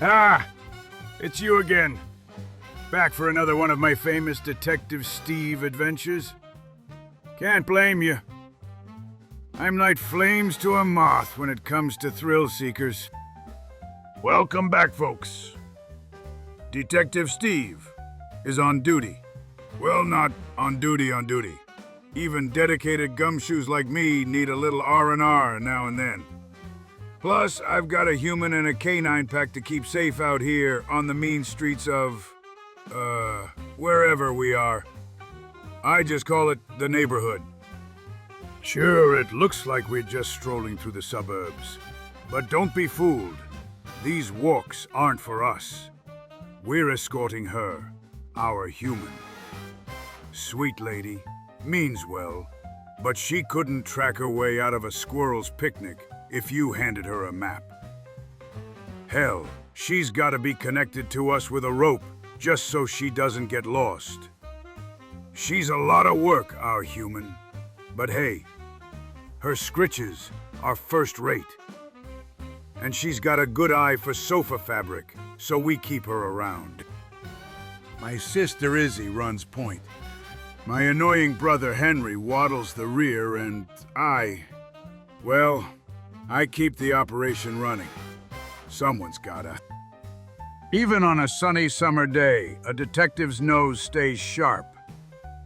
Ah, it's you again. Back for another one of my famous Detective Steve adventures. Can't blame you. I'm like flames to a moth when it comes to thrill seekers. Welcome back, folks. Detective Steve is on duty. Well, not on duty. Even dedicated gumshoes like me need a little R&R now and then. Plus, I've got a human and a canine pack to keep safe out here on the mean streets of, wherever we are. I just call it the neighborhood. Sure, it looks like we're just strolling through the suburbs. But don't be fooled. These walks aren't for us. We're escorting her, our human. Sweet lady, means well, but she couldn't track her way out of a squirrel's picnic if you handed her a map. Hell, she's gotta be connected to us with a rope just so she doesn't get lost. She's a lot of work, our human. But hey, her scritches are first rate. And she's got a good eye for sofa fabric, so we keep her around. My sister Izzy runs point. My annoying brother Henry waddles the rear, and I keep the operation running. Someone's gotta. Even on a sunny summer day, a detective's nose stays sharp.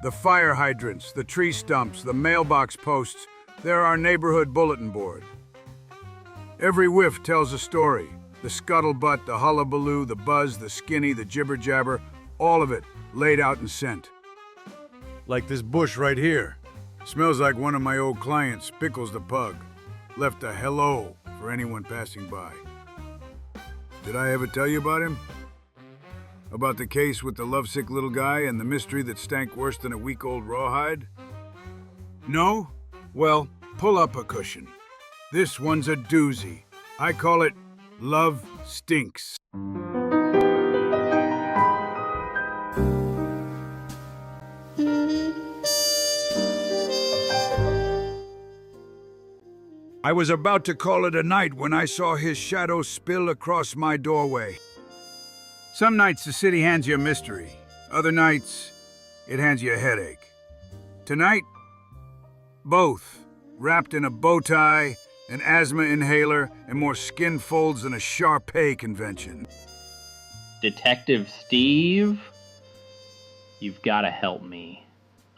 The fire hydrants, the tree stumps, the mailbox posts, they're our neighborhood bulletin board. Every whiff tells a story. The scuttlebutt, the hullabaloo, the buzz, the skinny, the jibber-jabber, all of it laid out in scent. Like this bush right here. Smells like one of my old clients, Pickles the pug. Left a hello for anyone passing by. Did I ever tell you about him? About the case with the lovesick little guy and the mystery that stank worse than a week-old rawhide? No? Well, pull up a cushion. This one's a doozy. I call it Love Stinks. I was about to call it a night when I saw his shadow spill across my doorway. Some nights the city hands you a mystery. Other nights, it hands you a headache. Tonight, both, wrapped in a bow tie, an asthma inhaler, and more skin folds than a Shar-Pei convention. Detective Steve, you've got to help me.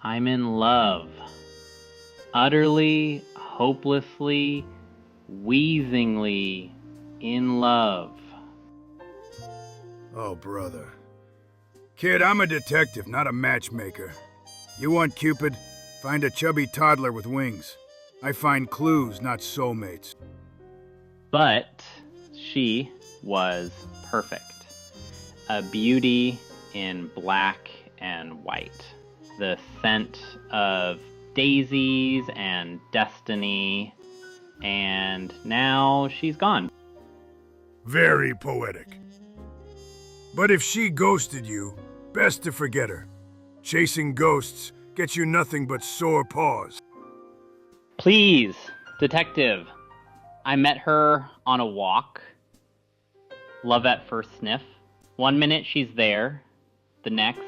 I'm in love. Utterly, hopelessly, wheezingly in love. Oh, brother. Kid, I'm a detective, not a matchmaker. You want Cupid? Find a chubby toddler with wings. I find clues, not soulmates. But she was perfect. A beauty in black and white. The scent of daisies and destiny, and now she's gone. Very poetic. But if she ghosted you, best to forget her. Chasing ghosts gets you nothing but sore paws. Please, detective. I met her on a walk. Love at first sniff. 1 minute she's there. The next,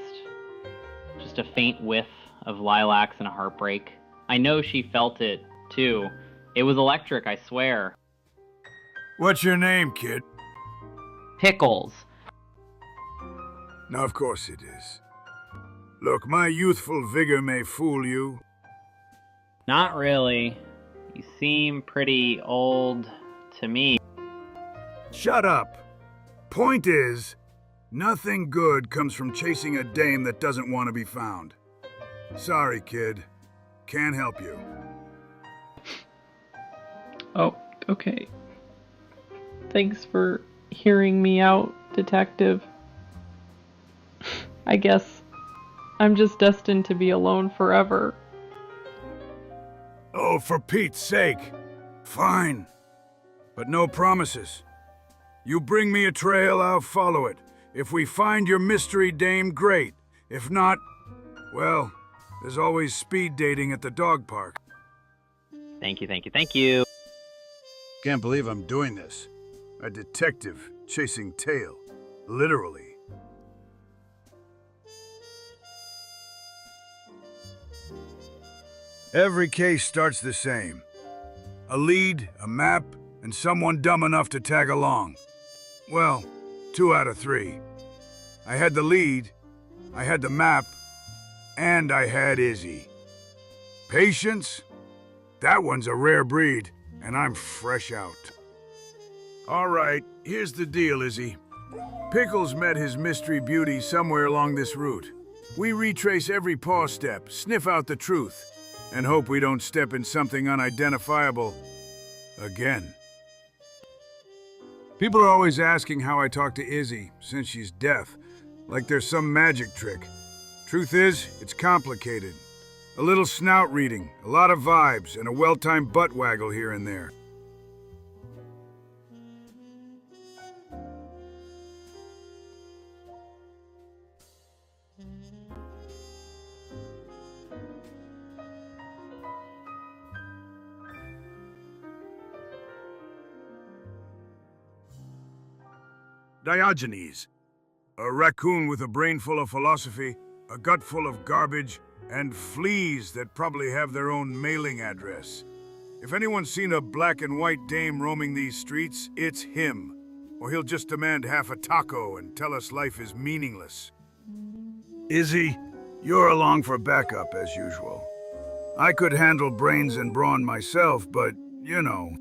just a faint whiff of lilacs and a heartbreak. I know she felt it, too. It was electric, I swear. What's your name, kid? Pickles. Now, of course it is. Look, my youthful vigor may fool you. Not really. You seem pretty old to me. Shut up. Point is, nothing good comes from chasing a dame that doesn't want to be found. Sorry, kid. Can't help you. Oh, okay. Thanks for hearing me out, detective. I guess I'm just destined to be alone forever. Oh, for Pete's sake. Fine. But no promises. You bring me a trail, I'll follow it. If we find your mystery dame, great. If not, well, there's always speed dating at the dog park. Thank you. Can't believe I'm doing this. A detective chasing tail, literally. Every case starts the same. A lead, a map, and someone dumb enough to tag along. Well, 2 out of 3. I had the lead, I had the map, and I had Izzy. Patience? That one's a rare breed, and I'm fresh out. All right, here's the deal, Izzy. Pickles met his mystery beauty somewhere along this route. We retrace every paw step, sniff out the truth, and hope we don't step in something unidentifiable again. People are always asking how I talk to Izzy, since she's deaf, like there's some magic trick. Truth is, it's complicated. A little snout reading, a lot of vibes, and a well-timed butt waggle here and there. Diogenes, a raccoon with a brain full of philosophy, a gut full of garbage, and fleas that probably have their own mailing address. If anyone's seen a black and white dame roaming these streets, it's him. Or he'll just demand half a taco and tell us life is meaningless. Izzy, you're along for backup as usual. I could handle brains and brawn myself, but, you know.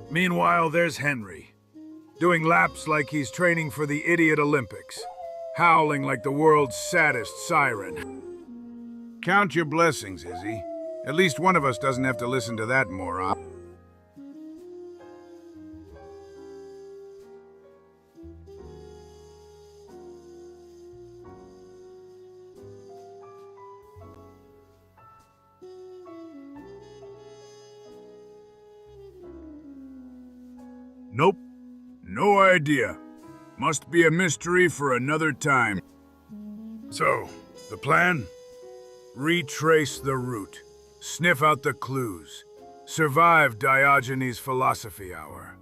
Meanwhile, there's Henry, doing laps like he's training for the Idiot Olympics, howling like the world's saddest siren. Count your blessings, Izzy. At least one of us doesn't have to listen to that moron. Nope. No idea. Must be a mystery for another time. So, the plan? Retrace the route. Sniff out the clues. Survive Diogenes' philosophy hour.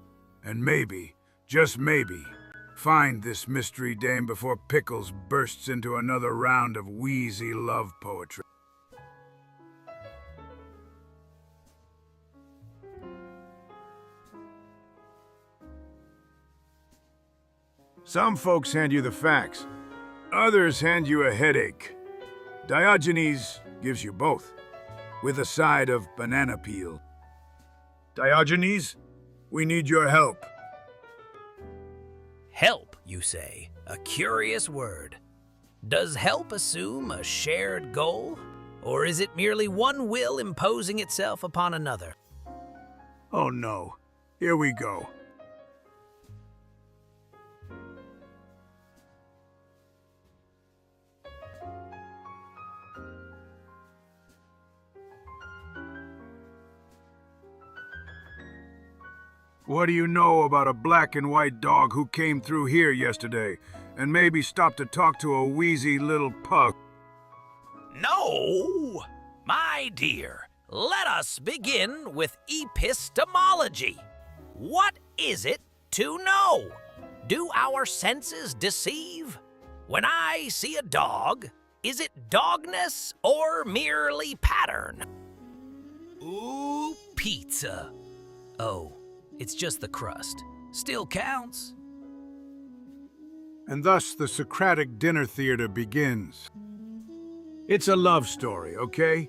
And maybe, just maybe, find this mystery dame before Pickles bursts into another round of wheezy love poetry. Some folks hand you the facts. Others hand you a headache. Diogenes gives you both, with a side of banana peel. Diogenes, we need your help. Help, you say? A curious word. Does help assume a shared goal? Or is it merely one will imposing itself upon another? Oh no, here we go. What do you know about a black and white dog who came through here yesterday and maybe stopped to talk to a wheezy little pug? No! My dear, let us begin with epistemology. What is it to know? Do our senses deceive? When I see a dog, is it dogness or merely pattern? Ooh, pizza. Oh. It's just the crust. Still counts. And thus the Socratic dinner theater begins. It's a love story, okay?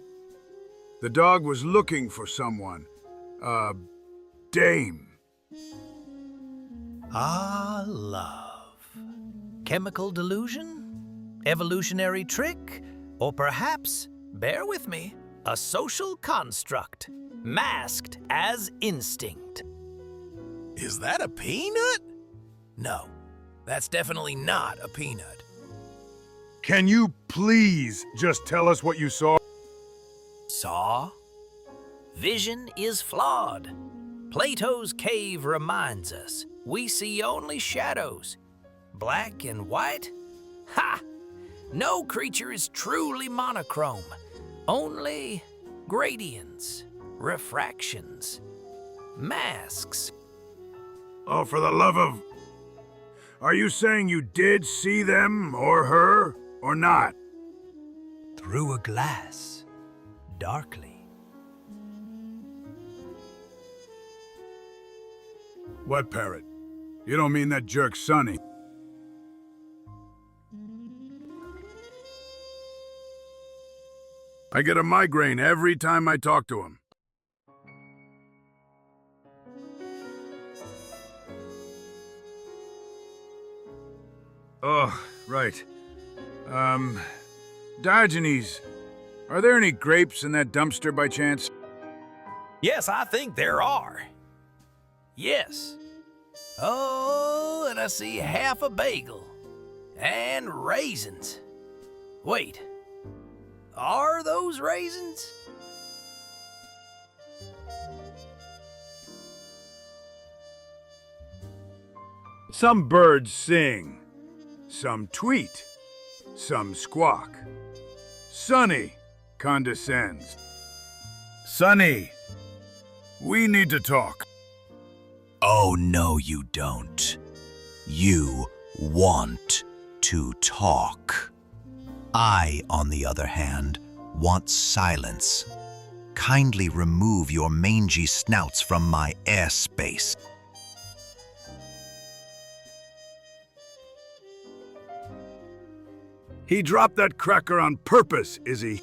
The dog was looking for someone. Dame. Ah, love. Chemical delusion? Evolutionary trick? Or perhaps, bear with me, a social construct, masked as instinct. Is that a peanut? No, that's definitely not a peanut. Can you please just tell us what you saw? Saw? Vision is flawed. Plato's cave reminds us we see only shadows. Black and white? Ha! No creature is truly monochrome. Only gradients, refractions, masks. Oh, for the love of... Are you saying you did see them, or her, or not? Through a glass, darkly. What parrot? You don't mean that jerk Sonny? I get a migraine every time I talk to him. Oh, right. Diogenes, are there any grapes in that dumpster by chance? Yes, I think there are. Yes. Oh, and I see half a bagel. And raisins. Wait. Are those raisins? Some birds sing. Some tweet. Some squawk. Sonny condescends. Sonny, we need to talk. Oh, no, you don't. You want to talk. I, on the other hand, want silence. Kindly remove your mangy snouts from my airspace. He dropped that cracker on purpose, Izzy.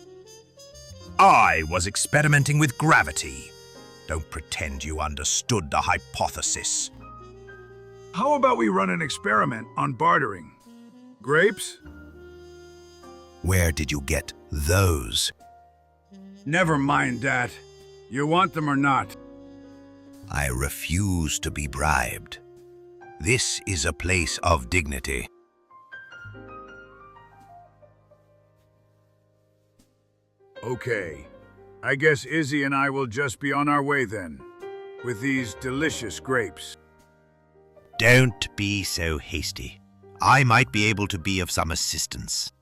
I was experimenting with gravity. Don't pretend you understood the hypothesis. How about we run an experiment on bartering? Grapes? Where did you get those? Never mind that. You want them or not? I refuse to be bribed. This is a place of dignity. Okay. I guess Izzy and I will just be on our way then, with these delicious grapes. Don't be so hasty. I might be able to be of some assistance.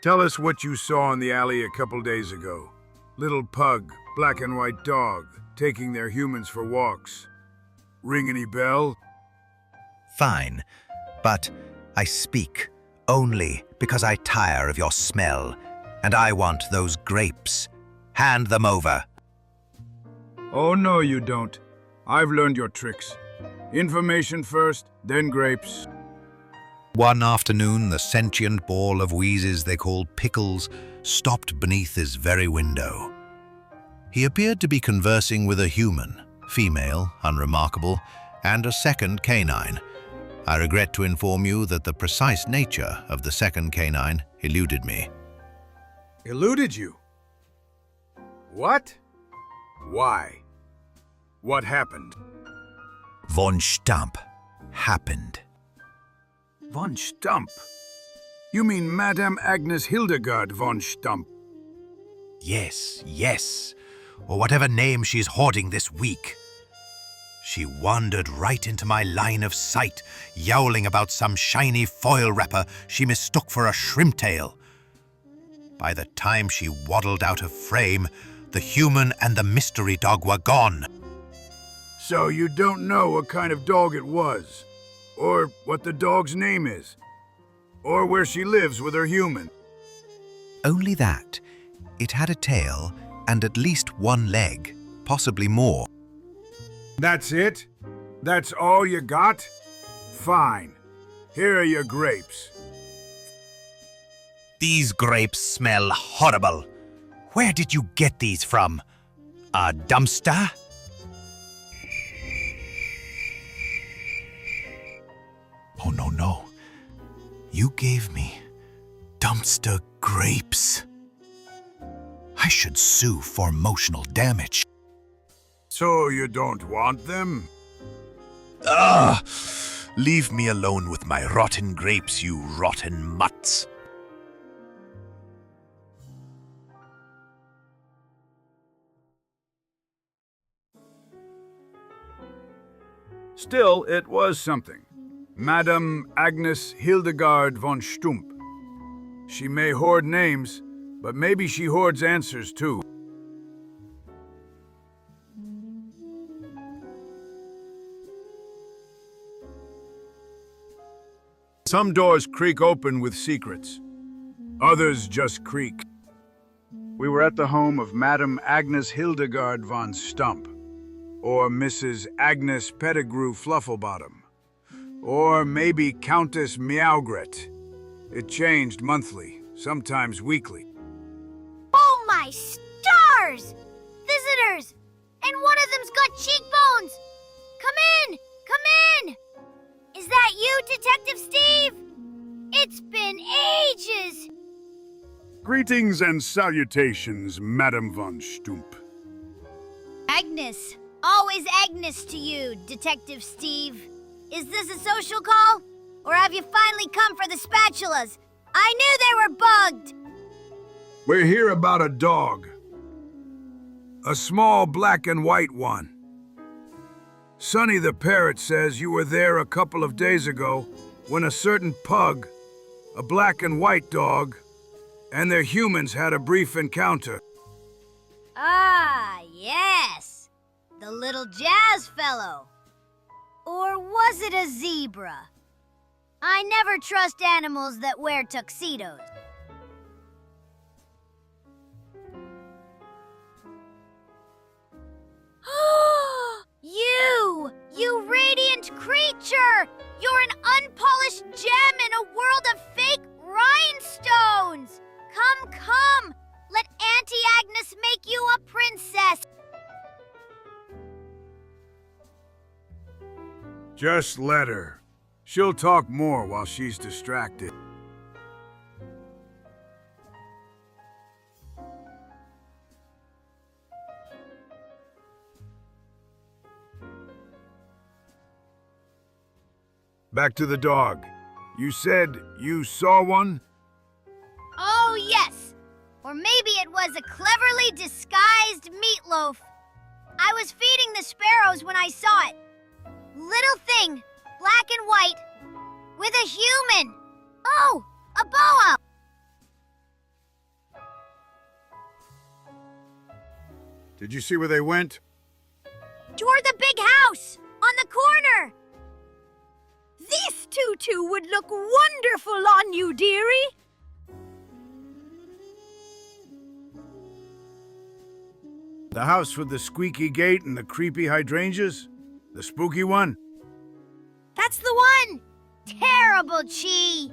Tell us what you saw in the alley a couple days ago. Little pug, black and white dog, taking their humans for walks. Ring any bell? Fine, but I speak only because I tire of your smell, and I want those grapes. Hand them over. Oh, no, you don't. I've learned your tricks. Information first, then grapes. One afternoon, the sentient ball of wheezes they called Pickles stopped beneath his very window. He appeared to be conversing with a human, female, unremarkable, and a second canine. I regret to inform you that the precise nature of the second canine eluded me. Eluded you? What? Why? What happened? Von Stamp happened. Von Stump? You mean Madame Agnes Hildegard von Stump? Yes, yes, or whatever name she's hoarding this week. She wandered right into my line of sight, yowling about some shiny foil wrapper she mistook for a shrimp tail. By the time she waddled out of frame, the human and the mystery dog were gone. So you don't know what kind of dog it was, or what the dog's name is, or where she lives with her human? Only that. It had a tail and at least one leg, possibly more. That's it? That's all you got? Fine. Here are your grapes. These grapes smell horrible. Where did you get these from? A dumpster? Oh, no, no. You gave me dumpster grapes. I should sue for emotional damage. So you don't want them? Ugh! Leave me alone with my rotten grapes, you rotten mutts. Still, it was something. Madame Agnes Hildegard von Stump. She may hoard names, but maybe she hoards answers too. Some doors creak open with secrets. Others just creak. We were at the home of Madame Agnes Hildegard von Stump, or Mrs. Agnes Pettigrew Flufflebottom, or maybe Countess Meowgret. It changed monthly, sometimes weekly. Oh my stars! Visitors! And one of them's got cheekbones! Come in! Come in! Is that you, Detective Steve? It's been ages! Greetings and salutations, Madame von Stump. Agnes. Always Agnes to you, Detective Steve. Is this a social call? Or have you finally come for the spatulas? I knew they were bugged! We're here about a dog. A small black and white one. Sonny the parrot says you were there a couple of days ago when a certain pug, a black and white dog, and their humans had a brief encounter. Ah, yes. The little jazz fellow. Or was it a zebra? I never trust animals that wear tuxedos. You radiant creature! You're an unpolished gem in a world of fake rhinestones! Come! Let Auntie Agnes make you a princess! Just let her. She'll talk more while she's distracted. Back to the dog. You said you saw one? Oh, yes! Or maybe it was a cleverly disguised meatloaf. I was feeding the sparrows when I saw it. Little thing, black and white, with a human. Oh, a boa! Did you see where they went? Toward the big house, on the corner. This tutu would look wonderful on you, dearie. The house with the squeaky gate and the creepy hydrangeas? The spooky one? That's the one! Terrible chi!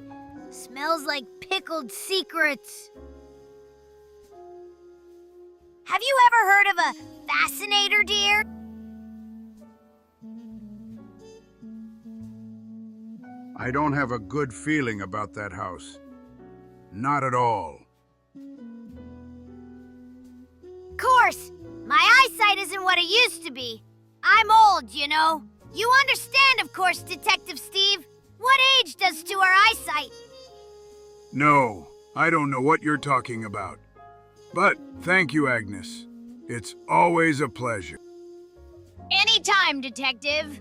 Smells like pickled secrets. Have you ever heard of a fascinator, dear? I don't have a good feeling about that house. Not at all. Of course! My eyesight isn't what it used to be. I'm old, you know. You understand, of course, Detective Steve. What age does to our eyesight? No, I don't know what you're talking about. But thank you, Agnes. It's always a pleasure. Anytime, Detective.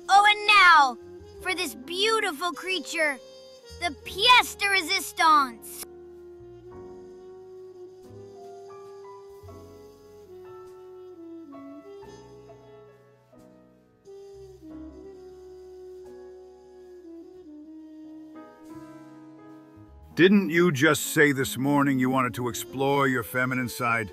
Oh, and now, for this beautiful creature, the pièce de résistance. Didn't you just say this morning you wanted to explore your feminine side?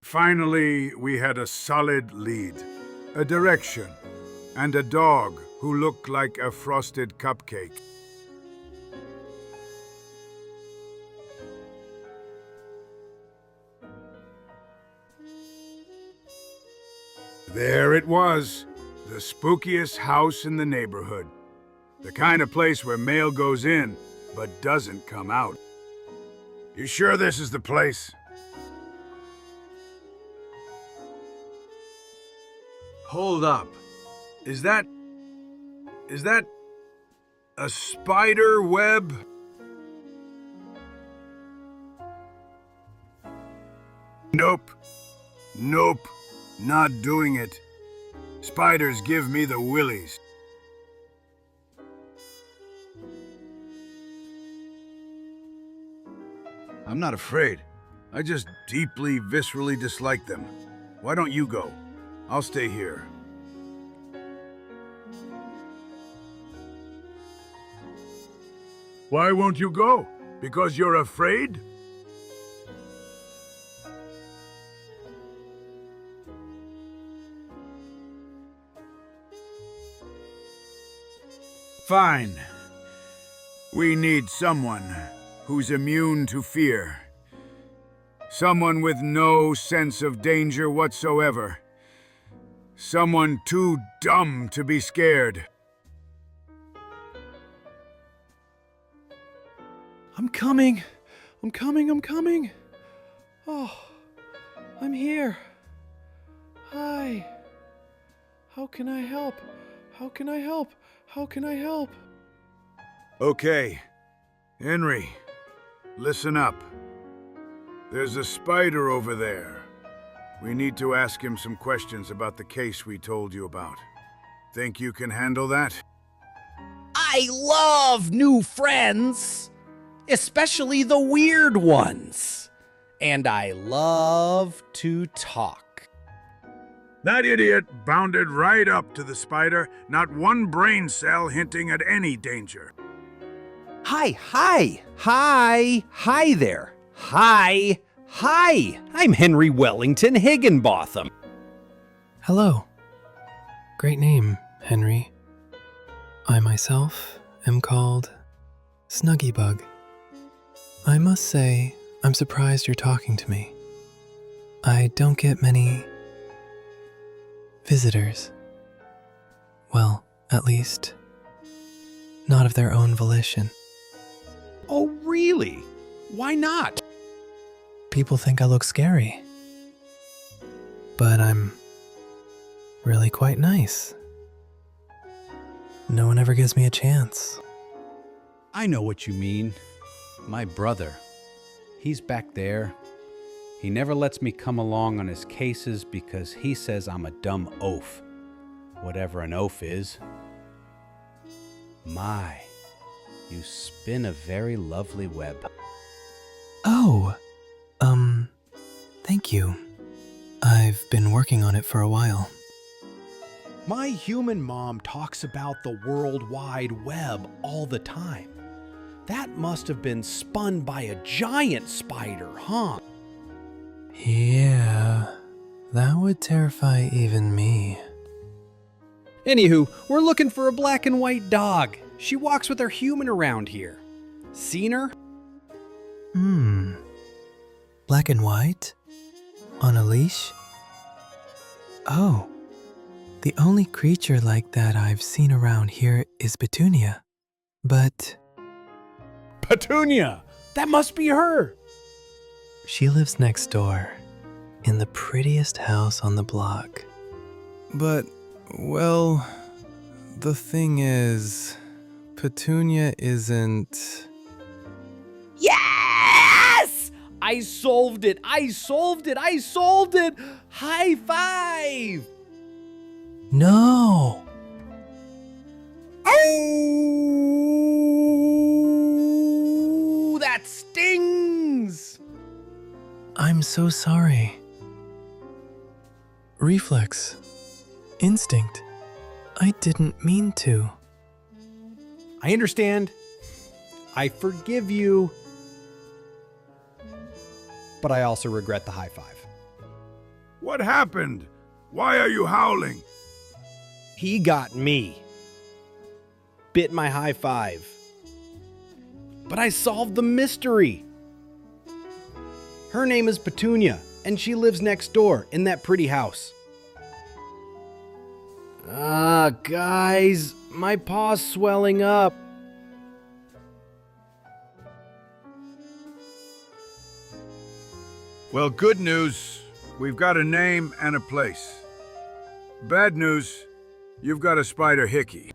Finally, we had a solid lead, a direction, and a dog who looked like a frosted cupcake. There it was, the spookiest house in the neighborhood. The kind of place where mail goes in, but doesn't come out. You sure this is the place? Hold up. Is that... A spider web? Nope. Nope. Not doing it. Spiders give me the willies. I'm not afraid. I just deeply, viscerally dislike them. Why don't you go? I'll stay here. Why won't you go? Because you're afraid? Fine. We need someone who's immune to fear. Someone with no sense of danger whatsoever. Someone too dumb to be scared. I'm coming. I'm coming. Oh, I'm here. Hi. How can I help? How can I help? Okay. Henry, listen up. There's a spider over there. We need to ask him some questions about the case we told you about. Think you can handle that? I love new friends, especially the weird ones. And I love to talk. That idiot bounded right up to the spider, not one brain cell hinting at any danger. Hi there. Hi. I'm Henry Wellington Higginbotham. Hello. Great name, Henry. I myself am called Snuggybug. I must say, I'm surprised you're talking to me. I don't get many visitors. Well, at least, not of their own volition. Oh, really? Why not? People think I look scary. But I'm really quite nice. No one ever gives me a chance. I know what you mean. My brother. He's back there. He never lets me come along on his cases because he says I'm a dumb oaf. Whatever an oaf is. My, you spin a very lovely web. Oh, thank you. I've been working on it for a while. My human mom talks about the World Wide Web all the time. That must have been spun by a giant spider, huh? Yeah, that would terrify even me. Anywho, we're looking for a black and white dog. She walks with her human around here. Seen her? Black and white? On a leash? Oh, the only creature like that I've seen around here is Petunia. But Petunia! That must be her! she lives next door, in the prettiest house on the block. But, well, the thing is, Petunia isn't... Yes! I solved it! High five! No! Oh! That stings! I'm so sorry. Reflex. Instinct. I didn't mean to. I understand. I forgive you. But I also regret the high five. What happened? Why are you howling? He got me. Bit my high five. But I solved the mystery. Her name is Petunia, and she lives next door in that pretty house. Guys, my paw's swelling up. Well, good news. We've got a name and a place. Bad news. You've got a spider hickey.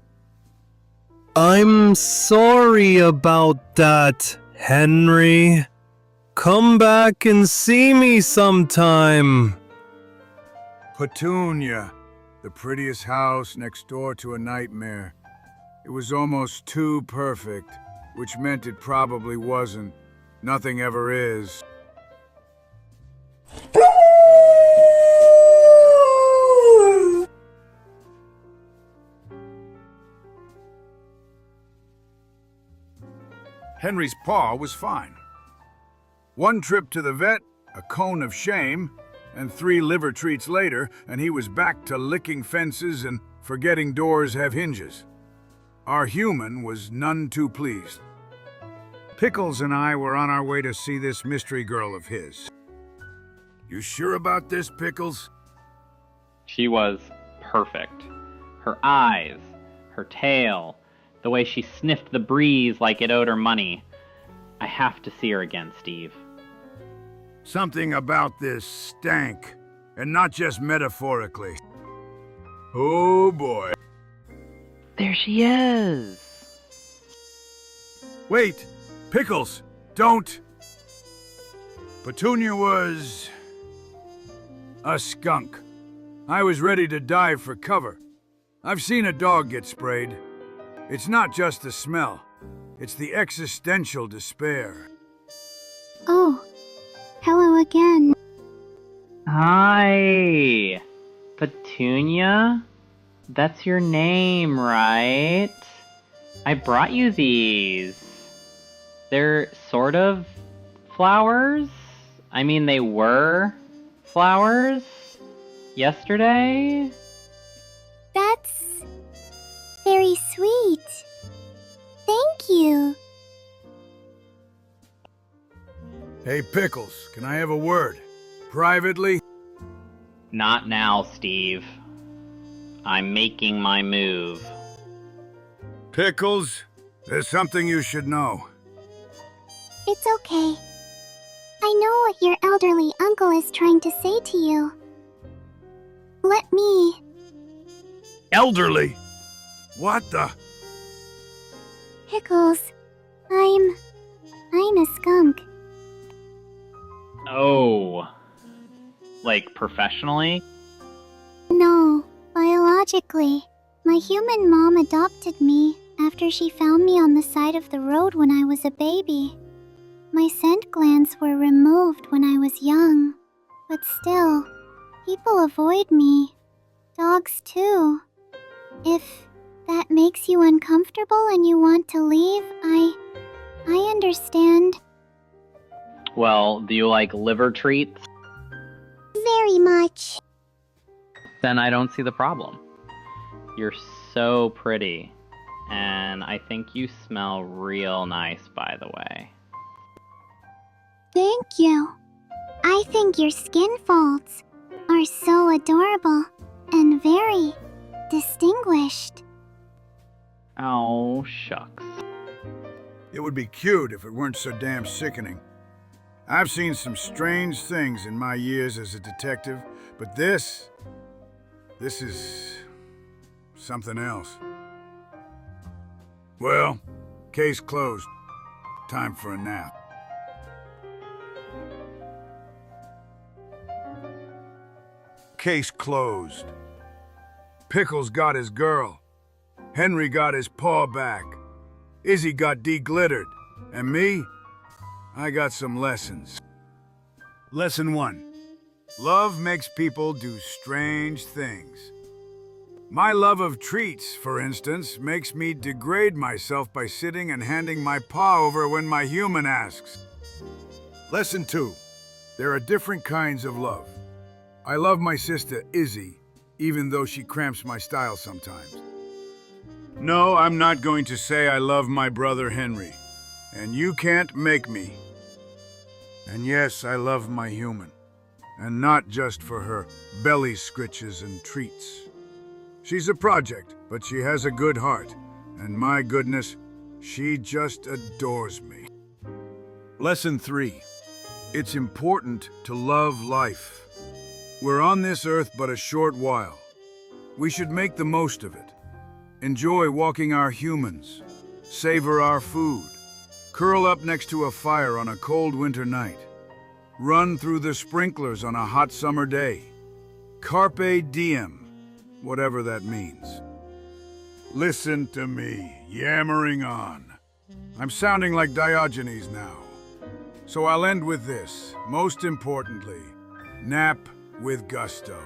I'm sorry about that, Henry. Come back and see me sometime. Petunia, the prettiest house next door to a nightmare. It was almost too perfect, which meant it probably wasn't. Nothing ever is. Henry's paw was fine. One trip to the vet, a cone of shame, and 3 liver treats later, and he was back to licking fences and forgetting doors have hinges. Our human was none too pleased. Pickles and I were on our way to see this mystery girl of his. You sure about this, Pickles? She was perfect. Her eyes, her tail, the way she sniffed the breeze like it owed her money. I have to see her again, Steve. Something about this stank, and not just metaphorically. Oh boy. There she is! Wait, Pickles, don't! Petunia was a skunk. I was ready to dive for cover. I've seen a dog get sprayed. It's not just the smell, it's the existential despair. Oh, hello again. Hi! Petunia? That's your name, right? I brought you these. They're sort of flowers? I mean, they were flowers yesterday? That's very sweet. Thank you. Hey, Pickles, can I have a word? Privately? Not now, Steve. I'm making my move. Pickles, there's something you should know. It's okay. I know what your elderly uncle is trying to say to you. Let me. Elderly? What the? Pickles, I'm a skunk. Oh. Like professionally? No, biologically. My human mom adopted me after she found me on the side of the road when I was a baby. My scent glands were removed when I was young, but still, people avoid me. Dogs too. If that makes you uncomfortable and you want to leave, I understand. Well, do you like liver treats? Very much. Then I don't see the problem. You're so pretty. And I think you smell real nice, by the way. Thank you. I think your skin folds are so adorable and very distinguished. Oh, shucks. It would be cute if it weren't so damn sickening. I've seen some strange things in my years as a detective, but this is something else. Well, case closed. Time for a nap. Case closed. Pickles got his girl. Henry got his paw back. Izzy got de-glittered. And me? I got some lessons. Lesson 1. Love makes people do strange things. My love of treats, for instance, makes me degrade myself by sitting and handing my paw over when my human asks. Lesson 2. There are different kinds of love. I love my sister, Izzy, even though she cramps my style sometimes. No, I'm not going to say I love my brother, Henry. And you can't make me. And yes, I love my human. And not just for her belly scritches and treats. She's a project, but she has a good heart. And my goodness, she just adores me. Lesson 3. It's important to love life. We're on this earth but a short while. We should make the most of it. Enjoy walking our humans. savor our food, curl up next to a fire on a cold winter night, run through the sprinklers on a hot summer day. Carpe diem, whatever that means. Listen to me, yammering on. I'm sounding like Diogenes now. So I'll end with this. Most importantly, nap with gusto.